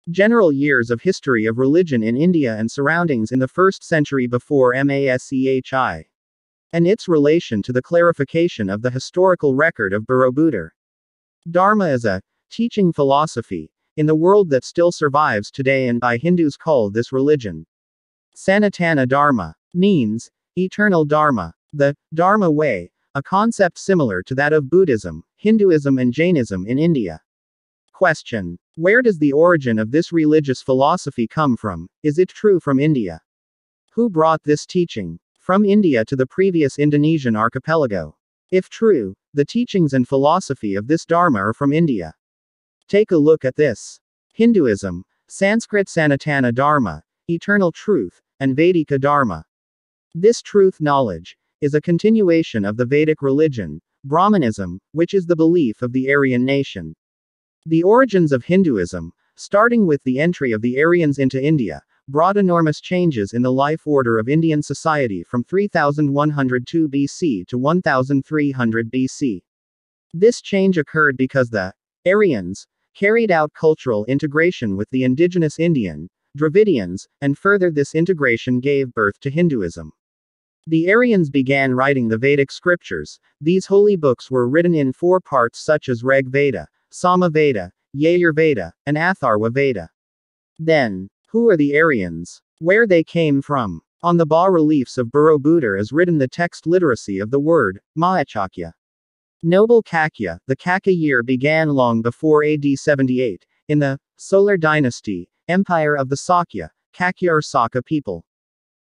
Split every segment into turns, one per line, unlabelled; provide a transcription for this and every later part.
General years of history of religion in India and surroundings in the 1st century before Masehi, and its relation to the clarification of the historical record of Borobudur. Dharma is a teaching philosophy in the world that still survives today, and by Hindus called this religion Sanatana Dharma, means eternal Dharma, the Dharma way, a concept similar to that of Buddhism, Hinduism, and Jainism in India. Question: where does the origin of this religious philosophy come from? Is it true from India? Who brought this teaching from India to the previous Indonesian archipelago? If true, the teachings and philosophy of this Dharma are from India. Take a look at this. Hinduism, Sanskrit Sanatana Dharma, eternal truth, and Vedika Dharma. This truth knowledge is a continuation of the Vedic religion, Brahmanism, which is the belief of the Aryan nation. The origins of Hinduism, starting with the entry of the Aryans into India, brought enormous changes in the life order of Indian society from 3102 BC to 1300 BC. This change occurred because the Aryans carried out cultural integration with the indigenous Indian, Dravidians, and further this integration gave birth to Hinduism. The Aryans began writing the Vedic scriptures. These holy books were written in 4 parts such as Rig Veda, Sama Veda, Yajurveda, and Atharva Veda. Then, who are the Aryans? Where they came from? On the bas-reliefs of Borobudur is written the text literacy of the word, Mahachakya. Noble Kakya, the Kaka year began long before AD 78, in the Solar dynasty, empire of the Sakya, Kakya or Saka people.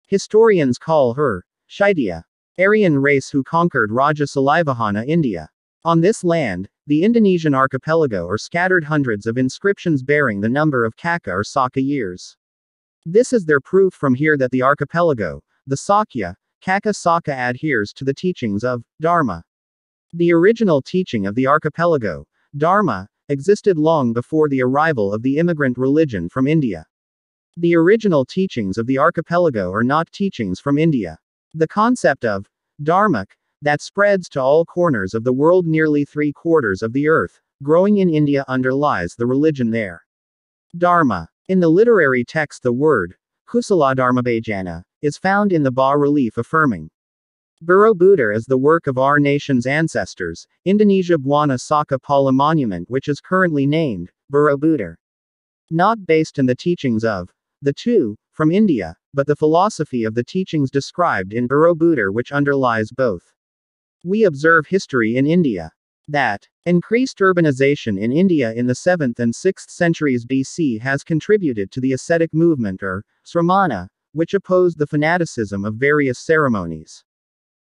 Historians call her Shaitya, Aryan race who conquered Raja Salivahana India. On this land, the Indonesian archipelago are scattered hundreds of inscriptions bearing the number of Kaka or Saka years. This is their proof from here that the archipelago, the Sakya, Kaka Saka adheres to the teachings of Dharma. The original teaching of the archipelago, Dharma, existed long before the arrival of the immigrant religion from India. The original teachings of the archipelago are not teachings from India. The concept of Dharmak, that spreads to all corners of the world, nearly 3/4 of the earth, growing in India, underlies the religion there. Dharma. In the literary text, the word Kusaladharmabhajana is found in the bas-relief affirming Borobudur as the work of our nation's ancestors, Indonesia Buana Saka Pala monument, which is currently named Borobudur. Not based on the teachings of the two from India, but the philosophy of the teachings described in Borobudur, which underlies both. We observe history in India that increased urbanization in India in the 7th and 6th centuries BC has contributed to the ascetic movement or Sramana, which opposed the fanaticism of various ceremonies.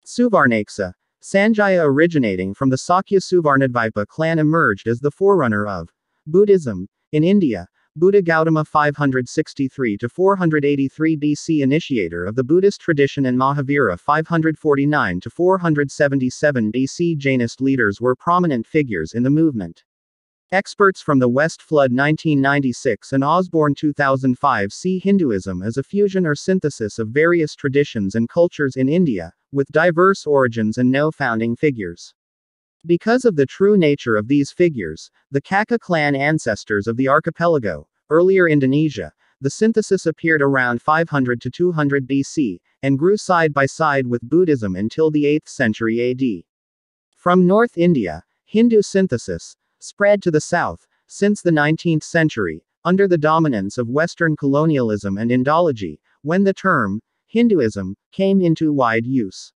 Suvarnaksa, Sanjaya originating from the Sakya Suvarnadvipa clan emerged as the forerunner of Buddhism in India. Buddha Gautama 563 to 483 BC, initiator of the Buddhist tradition, and Mahavira 549 to 477 BC. Jainist leaders were prominent figures in the movement. Experts from the West Flood 1996 and Osborne 2005 see Hinduism as a fusion or synthesis of various traditions and cultures in India, with diverse origins and no founding figures. Because of the true nature of these figures, the Kaka clan ancestors of the archipelago, earlier Indonesia, the synthesis appeared around 500 to 200 BC, and grew side by side with Buddhism until the 8th century AD. From North India, Hindu synthesis spread to the south, since the 19th century, under the dominance of Western colonialism and Indology, when the term Hinduism came into wide use.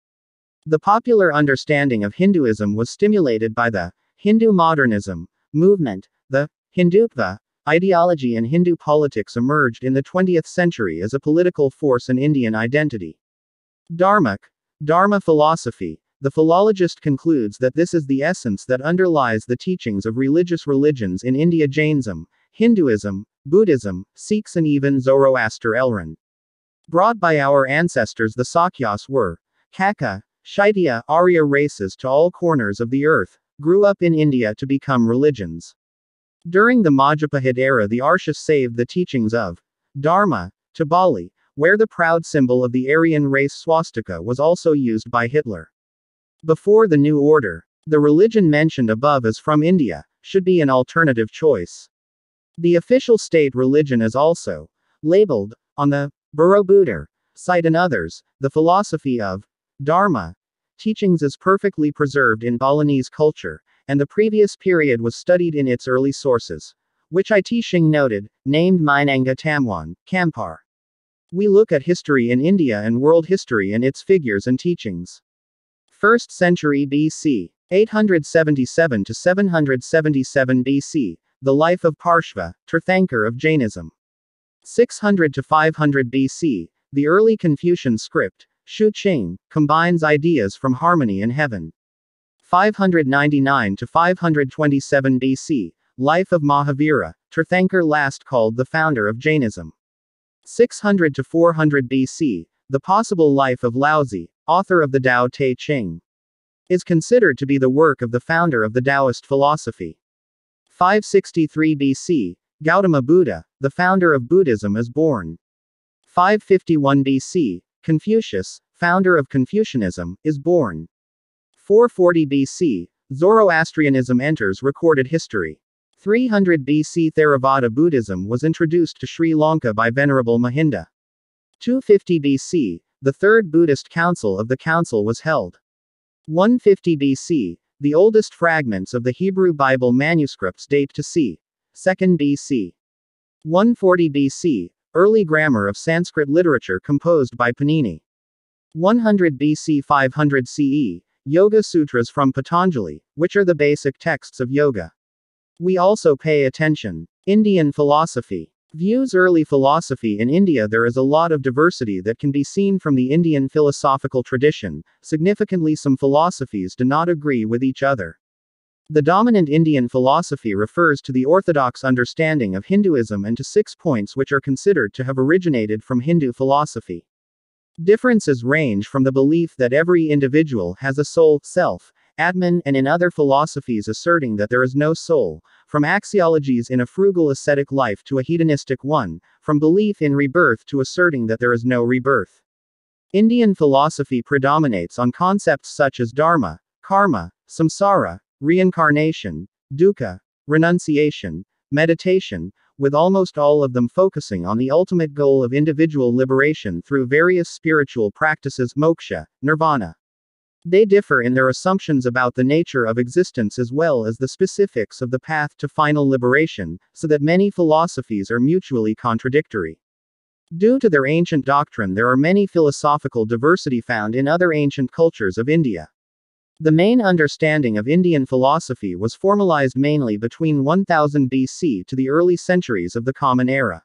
The popular understanding of Hinduism was stimulated by the Hindu modernism movement. The Hindutva ideology and Hindu politics emerged in the 20th century as a political force and Indian identity. Dharmak, Dharma philosophy. The philologist concludes that this is the essence that underlies the teachings of religious religions in India: Jainism, Hinduism, Buddhism, Sikhs, and even Zoroaster Elran. Brought by our ancestors, the Sakyas were Kaka, Shaitya, Arya races to all corners of the earth, grew up in India to become religions. During the Majapahit era, the Arshas saved the teachings of Dharma to Bali, where the proud symbol of the Aryan race swastika was also used by Hitler. Before the new order, the religion mentioned above as from India should be an alternative choice. The official state religion is also labeled on the Borobudur site and others. The philosophy of Dharma teachings is perfectly preserved in Balinese culture, and the previous period was studied in its early sources, which I Shing noted, named Minanga Tamwan, Kampar. We look at history in India and world history and its figures and teachings. 1st century BC, 877 to 777 BC, the life of Parshva, Tirthankar of Jainism. 600 to 500 BC, the early Confucian script, Shu Qing, combines ideas from harmony and heaven. 599 to 527 BC, life of Mahavira, Tirthankar last called the founder of Jainism. 600 to 400 BC, the possible life of Laozi, author of the Tao Te Ching, is considered to be the work of the founder of the Taoist philosophy. 563 BC, Gautama Buddha, the founder of Buddhism, is born. 551 BC, Confucius, founder of Confucianism, is born. 440 BC, Zoroastrianism enters recorded history. 300 BC, Theravada Buddhism was introduced to Sri Lanka by Venerable Mahinda. 250 BC, the Third Buddhist Council of the Council was held. 150 BC, the oldest fragments of the Hebrew Bible manuscripts date to c. 2nd BC. 140 BC, early grammar of Sanskrit literature composed by Panini. 100 BC 500 CE, Yoga Sutras from Patanjali, which are the basic texts of yoga. We also pay attention. Indian philosophy. Views early philosophy in India. There is a lot of diversity that can be seen from the Indian philosophical tradition. Significantly, some philosophies do not agree with each other. The dominant Indian philosophy refers to the orthodox understanding of Hinduism and to 6 points which are considered to have originated from Hindu philosophy. Differences range from the belief that every individual has a soul, self, Atman, and in other philosophies asserting that there is no soul, from axiologies in a frugal ascetic life to a hedonistic one, from belief in rebirth to asserting that there is no rebirth. Indian philosophy predominates on concepts such as dharma, karma, samsara, reincarnation, dukkha, renunciation, meditation, with almost all of them focusing on the ultimate goal of individual liberation through various spiritual practices, moksha, nirvana. They differ in their assumptions about the nature of existence as well as the specifics of the path to final liberation, so that many philosophies are mutually contradictory. Due to their ancient doctrine, there are many philosophical diversity found in other ancient cultures of India. The main understanding of Indian philosophy was formalized mainly between 1000 BC to the early centuries of the Common Era.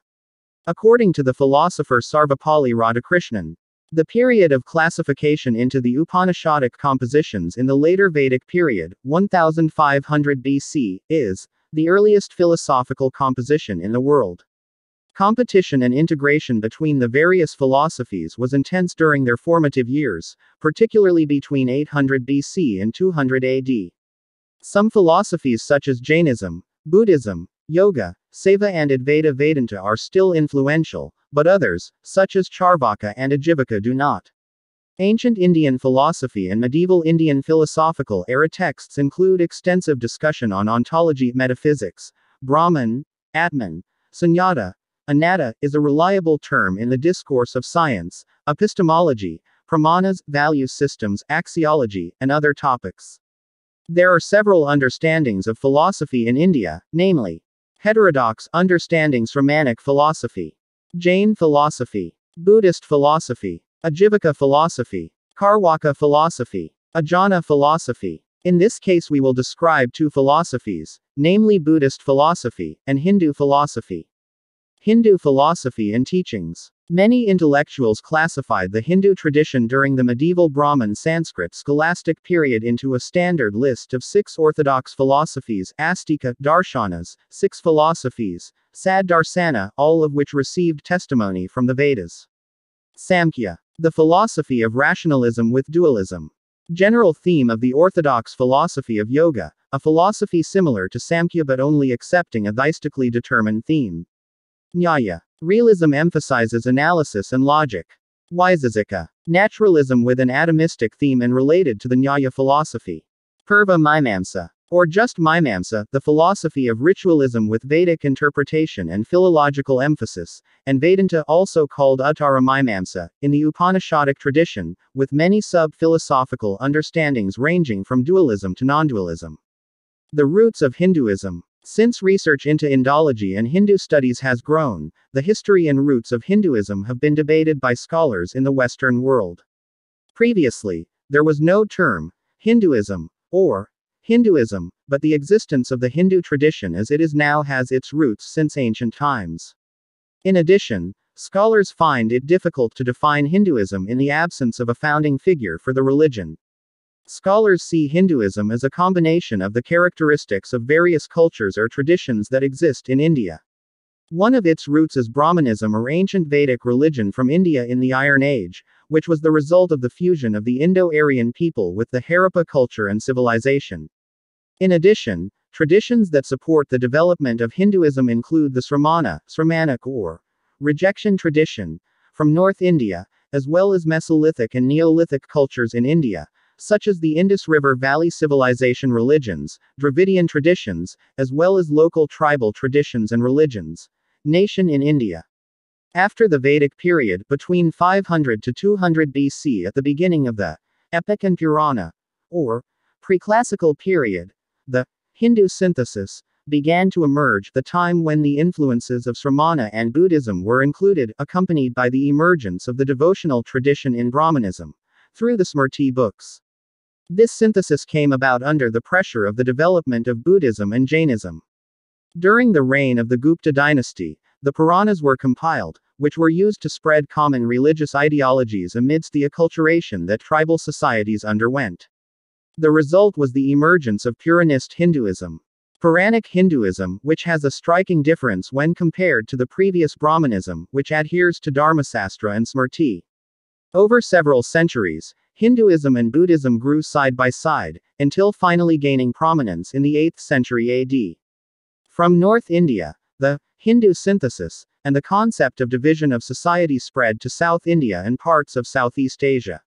According to the philosopher Sarvepalli Radhakrishnan, the period of classification into the Upanishadic compositions in the later Vedic period, 1500 BC, is the earliest philosophical composition in the world. Competition and integration between the various philosophies was intense during their formative years, particularly between 800 BC and 200 AD. Some philosophies such as Jainism, Buddhism, Yoga, Saiva and Advaita Vedanta are still influential, but others, such as Charvaka and Ajivaka, do not. Ancient Indian philosophy and medieval Indian philosophical era texts include extensive discussion on ontology, metaphysics. Brahman, Atman, Sunyata, Anatta is a reliable term in the discourse of science, epistemology, pramanas, value systems, axiology, and other topics. There are several understandings of philosophy in India, namely heterodox understandings, Brahmanic philosophy, Jain philosophy, Buddhist philosophy, Ajivaka philosophy, Charvaka philosophy, Ajna philosophy. In this case we will describe two philosophies, namely Buddhist philosophy and Hindu philosophy. Hindu philosophy and teachings. Many intellectuals classified the Hindu tradition during the medieval Brahmin Sanskrit scholastic period into a standard list of 6 orthodox philosophies, Astika, Darshanas, 6 philosophies, Sad Darsana, all of which received testimony from the Vedas. Samkhya. The philosophy of rationalism with dualism. General theme of the orthodox philosophy of yoga, a philosophy similar to Samkhya but only accepting a theistically determined theme. Nyaya. Realism emphasizes analysis and logic. Vaisesika. Naturalism with an atomistic theme and related to the Nyaya philosophy. Purva Mimamsa. Or just Mimamsa, the philosophy of ritualism with Vedic interpretation and philological emphasis, and Vedanta, also called Uttara Mimamsa, in the Upanishadic tradition, with many sub-philosophical understandings ranging from dualism to non-dualism. The roots of Hinduism. Since research into Indology and Hindu studies has grown, the history and roots of Hinduism have been debated by scholars in the Western world. Previously, there was no term, Hinduism, or Hinduism, but the existence of the Hindu tradition as it is now has its roots since ancient times. In addition, scholars find it difficult to define Hinduism in the absence of a founding figure for the religion. Scholars see Hinduism as a combination of the characteristics of various cultures or traditions that exist in India. One of its roots is Brahmanism, or ancient Vedic religion from India in the Iron Age, which was the result of the fusion of the Indo-Aryan people with the Harappa culture and civilization. In addition, traditions that support the development of Hinduism include the Sramanic or rejection tradition, from North India, as well as Mesolithic and Neolithic cultures in India, such as the Indus River Valley civilization religions, Dravidian traditions, as well as local tribal traditions and religions. Nation in India. After the Vedic period, between 500 to 200 BC, at the beginning of the Epic and Purana, or pre-classical period, the Hindu synthesis began to emerge, the time when the influences of Sramana and Buddhism were included, accompanied by the emergence of the devotional tradition in Brahmanism, through the Smriti books. This synthesis came about under the pressure of the development of Buddhism and Jainism. During the reign of the Gupta dynasty, the Puranas were compiled, which were used to spread common religious ideologies amidst the acculturation that tribal societies underwent. The result was the emergence of Puranist Hinduism. Puranic Hinduism, which has a striking difference when compared to the previous Brahmanism, which adheres to Dharmasastra and Smriti. Over several centuries, Hinduism and Buddhism grew side by side, until finally gaining prominence in the 8th century AD. From North India, the Hindu synthesis, and the concept of division of society spread to South India and parts of Southeast Asia.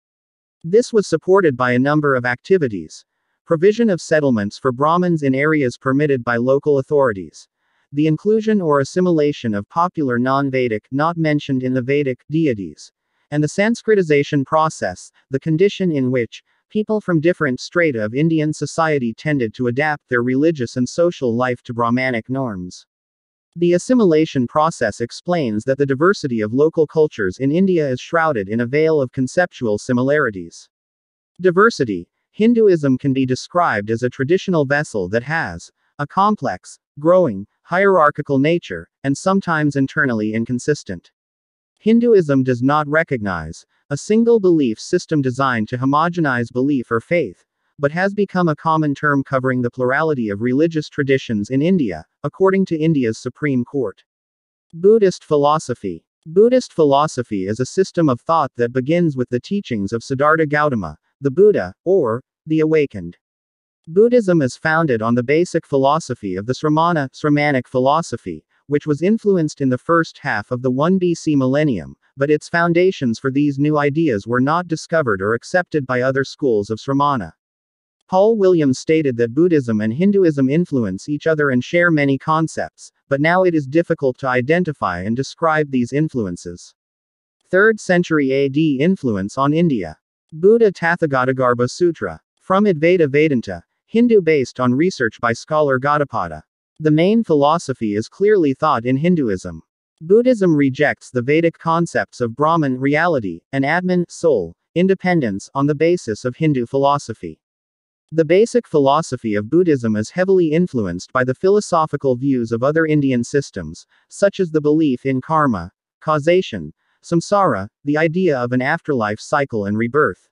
This was supported by a number of activities. Provision of settlements for Brahmins in areas permitted by local authorities. The inclusion or assimilation of popular non-Vedic, not mentioned in the Vedic, deities. And the Sanskritization process, the condition in which people from different strata of Indian society tended to adapt their religious and social life to Brahmanic norms. The assimilation process explains that the diversity of local cultures in India is shrouded in a veil of conceptual similarities. Diversity. Hinduism can be described as a traditional vessel that has a complex, growing, hierarchical nature, and sometimes internally inconsistent. Hinduism does not recognize a single belief system designed to homogenize belief or faith, but has become a common term covering the plurality of religious traditions in India, according to India's Supreme Court. Buddhist philosophy. Buddhist philosophy is a system of thought that begins with the teachings of Siddhartha Gautama, the Buddha, or the Awakened. Buddhism is founded on the basic philosophy of the Sramanic philosophy, which was influenced in the first half of the 1 BC millennium, but its foundations for these new ideas were not discovered or accepted by other schools of Sramana. Paul Williams stated that Buddhism and Hinduism influence each other and share many concepts, but now it is difficult to identify and describe these influences. 3rd century AD influence on India. Buddha Tathagatagarbha Sutra. From Advaita Vedanta, Hindu based on research by scholar Gaudapada. The main philosophy is clearly taught in Hinduism. Buddhism rejects the Vedic concepts of Brahman, reality, and Atman, soul, independence, on the basis of Hindu philosophy. The basic philosophy of Buddhism is heavily influenced by the philosophical views of other Indian systems, such as the belief in karma, causation, samsara, the idea of an afterlife cycle and rebirth.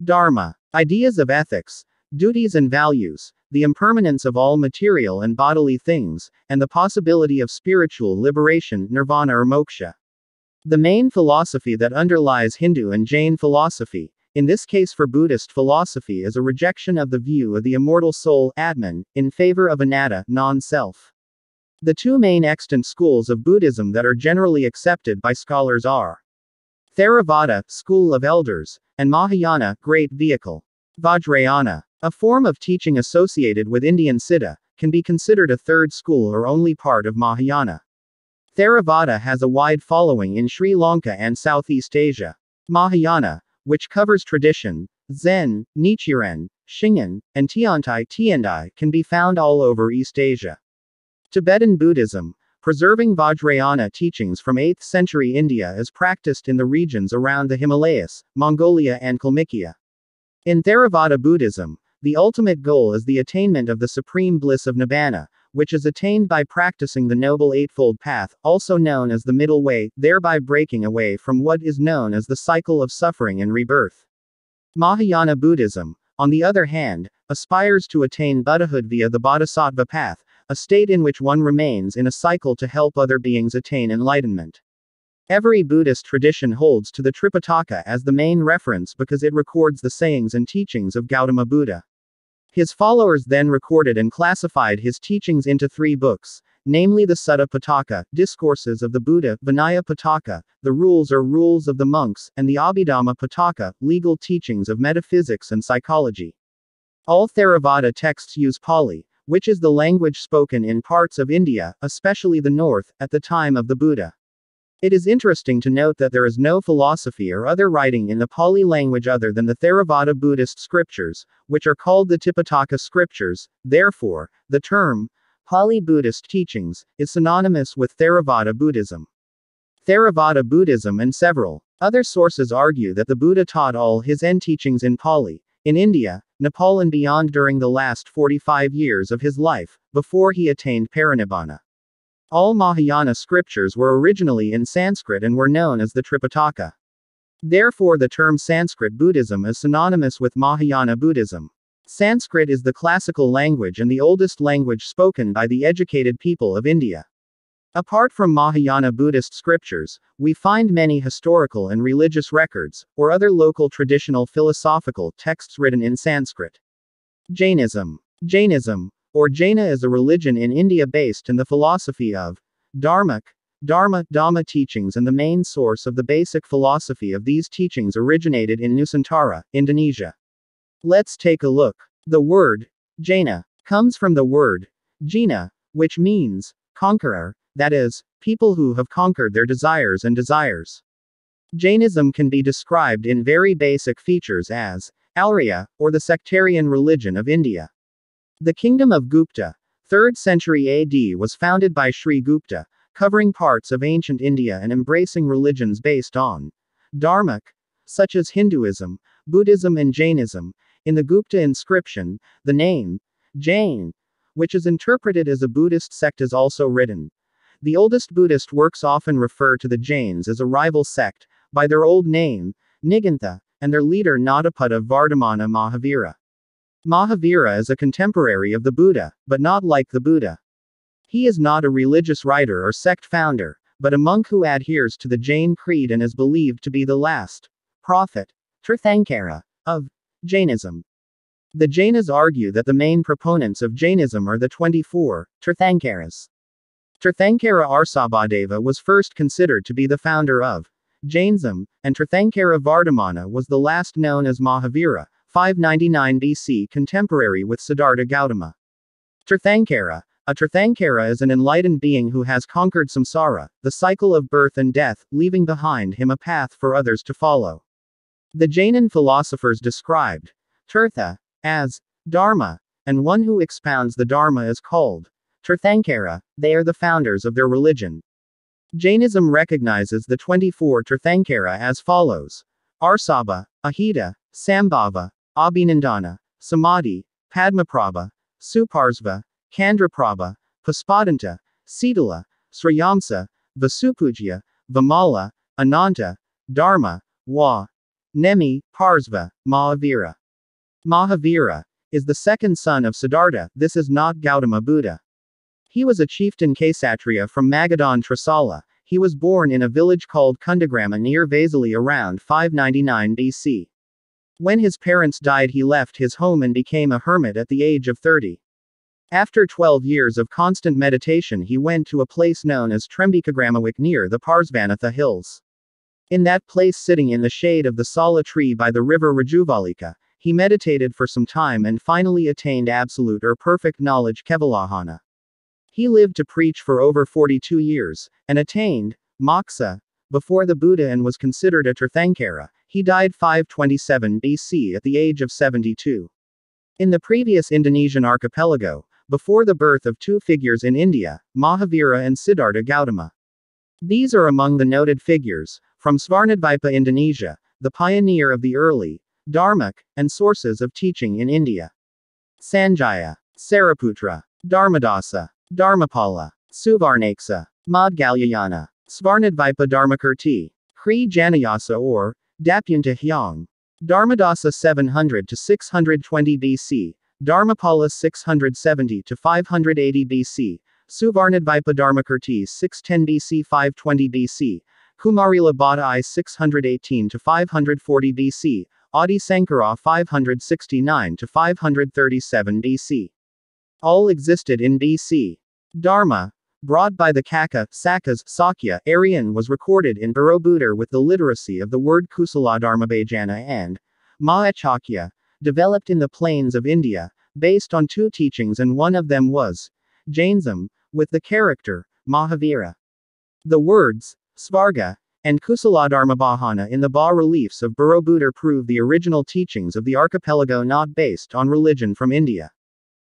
Dharma. Ideas of ethics, duties and values, the impermanence of all material and bodily things, and the possibility of spiritual liberation, nirvana or moksha. The main philosophy that underlies Hindu and Jain philosophy, in this case for Buddhist philosophy, is a rejection of the view of the immortal soul, Atman, in favor of anatta, non-self. The two main extant schools of Buddhism that are generally accepted by scholars are Theravada, School of Elders, and Mahayana, Great Vehicle. Vajrayana, a form of teaching associated with Indian Siddha, can be considered a third school or only part of Mahayana. Theravada has a wide following in Sri Lanka and Southeast Asia. Mahayana, which covers tradition, Zen, Nichiren, Shingon, and Tiantai Tiandai, can be found all over East Asia. Tibetan Buddhism, preserving Vajrayana teachings from 8th century India, is practiced in the regions around the Himalayas, Mongolia and Kalmykia. In Theravada Buddhism, the ultimate goal is the attainment of the supreme bliss of Nibbana, which is attained by practicing the Noble Eightfold Path, also known as the Middle Way, thereby breaking away from what is known as the cycle of suffering and rebirth. Mahayana Buddhism, on the other hand, aspires to attain Buddhahood via the Bodhisattva path, a state in which one remains in a cycle to help other beings attain enlightenment. Every Buddhist tradition holds to the Tripitaka as the main reference because it records the sayings and teachings of Gautama Buddha. His followers then recorded and classified his teachings into 3 books, namely the Sutta Pitaka, Discourses of the Buddha, Vinaya Pitaka, the Rules or Rules of the Monks, and the Abhidhamma Pitaka, Legal Teachings of Metaphysics and Psychology. All Theravada texts use Pali, which is the language spoken in parts of India, especially the north, at the time of the Buddha. It is interesting to note that there is no philosophy or other writing in the Pali language other than the Theravada Buddhist scriptures, which are called the Tipitaka scriptures. Therefore, the term Pali Buddhist teachings is synonymous with Theravada Buddhism. Theravada Buddhism and several other sources argue that the Buddha taught all his Zen teachings in Pali, in India, Nepal and beyond during the last 45 years of his life, before he attained Parinibbana. All Mahayana scriptures were originally in Sanskrit and were known as the Tripitaka. Therefore, the term Sanskrit Buddhism is synonymous with Mahayana Buddhism. Sanskrit is the classical language and the oldest language spoken by the educated people of India. Apart from Mahayana Buddhist scriptures, we find many historical and religious records, or other local traditional philosophical texts written in Sanskrit. Jainism. Jainism, or Jaina, is a religion in India based in the philosophy of Dhamma teachings, and the main source of the basic philosophy of these teachings originated in Nusantara, Indonesia. Let's take a look. The word Jaina comes from the word Jina, which means conqueror, that is, people who have conquered their desires and desires. Jainism can be described in very basic features as Arya, or the sectarian religion of India. The kingdom of Gupta, 3rd century AD, was founded by Sri Gupta, covering parts of ancient India and embracing religions based on Dharmic, such as Hinduism, Buddhism and Jainism. In the Gupta inscription, the name Jain, which is interpreted as a Buddhist sect, is also written. The oldest Buddhist works often refer to the Jains as a rival sect, by their old name, Nigantha, and their leader Nadapada Vardhamana Mahavira. Mahavira is a contemporary of the Buddha, but not like the Buddha. He is not a religious writer or sect founder, but a monk who adheres to the Jain creed and is believed to be the last prophet, Tirthankara, of Jainism. The Jainas argue that the main proponents of Jainism are the 24 Tirthankaras. Tirthankara Arsabhadeva was first considered to be the founder of Jainism, and Tirthankara Vardhamana was the last, known as Mahavira, 599 BC, contemporary with Siddhartha Gautama. Tirthankara. A Tirthankara is an enlightened being who has conquered samsara, the cycle of birth and death, leaving behind him a path for others to follow. The Jainan philosophers described Tirtha as Dharma, and one who expounds the Dharma is called Tirthankara. They are the founders of their religion. Jainism recognizes the 24 Tirthankara as follows: Arsabha, Ahita, Sambhava, Abhinandana, Samadhi, Padmaprabha, Suparsva, Kandraprabha, Puspadanta, Sitala, Sriyamsa, Vasupujya, Vimala, Ananta, Dharma, Nemi, Parsva, Mahavira. Mahavira is the second son of Siddhartha. This is not Gautama Buddha. He was a chieftain Kshatriya from Magadhan Trisala. He was born in a village called Kundagrama near Vaisali around 599 BC. When his parents died, he left his home and became a hermit at the age of 30. After 12 years of constant meditation, he went to a place known as Trembikagramawik near the Parsvanatha hills. In that place, sitting in the shade of the Sala tree by the river Rajuvalika, he meditated for some time and finally attained absolute or perfect knowledge Kevalahana. He lived to preach for over 42 years, and attained moksha before the Buddha and was considered a Tirthankara. He died 527 BC at the age of 72. In the previous Indonesian archipelago, before the birth of two figures in India, Mahavira and Siddhartha Gautama. These are among the noted figures, from Svarnadvipa Indonesia, the pioneer of the early Dharmic and sources of teaching in India. Sanjaya, Sariputra, Dharmadasa, Dharmapala, Suvarnaksa, Madgalyayana, Svarnadvipa Dharmakirti, Kri Janayasa or Dapunta Hyang. Dharmadasa 700 to 620 BC, Dharmapala 670 to 580 BC, Suvarnadvipa Dharmakirti 610 BC 520 BC, Kumarila Bhatta I 618 to 540 BC, Adi Sankara 569 to 537 BC. All existed in BC. Dharma, brought by the Kaka, Sakas, Sakya, Aryan was recorded in Borobudur with the literacy of the word Kusaladharmabhajana and Mahachakya, developed in the plains of India, based on two teachings, and one of them was Jainism, with the character Mahavira. The words Svarga and Kusaladharmabhajana in the bas-reliefs of Borobudur prove the original teachings of the archipelago not based on religion from India.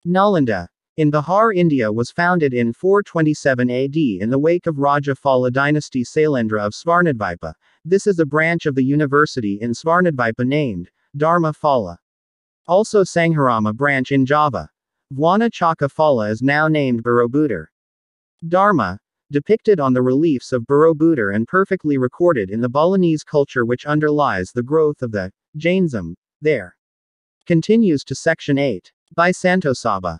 Nalanda, in Bihar, India was founded in 427 AD in the wake of Raja Phala dynasty Sailendra of Svarnadvipa. This is a branch of the university in Svarnadvipa named Dharma Phala. Also Sangharama branch in Java. Vwana Chaka Phala is now named Borobudur. Dharma, depicted on the reliefs of Borobudur and perfectly recorded in the Balinese culture which underlies the growth of the Jainism there. Continues to Section 8. By Santosaba.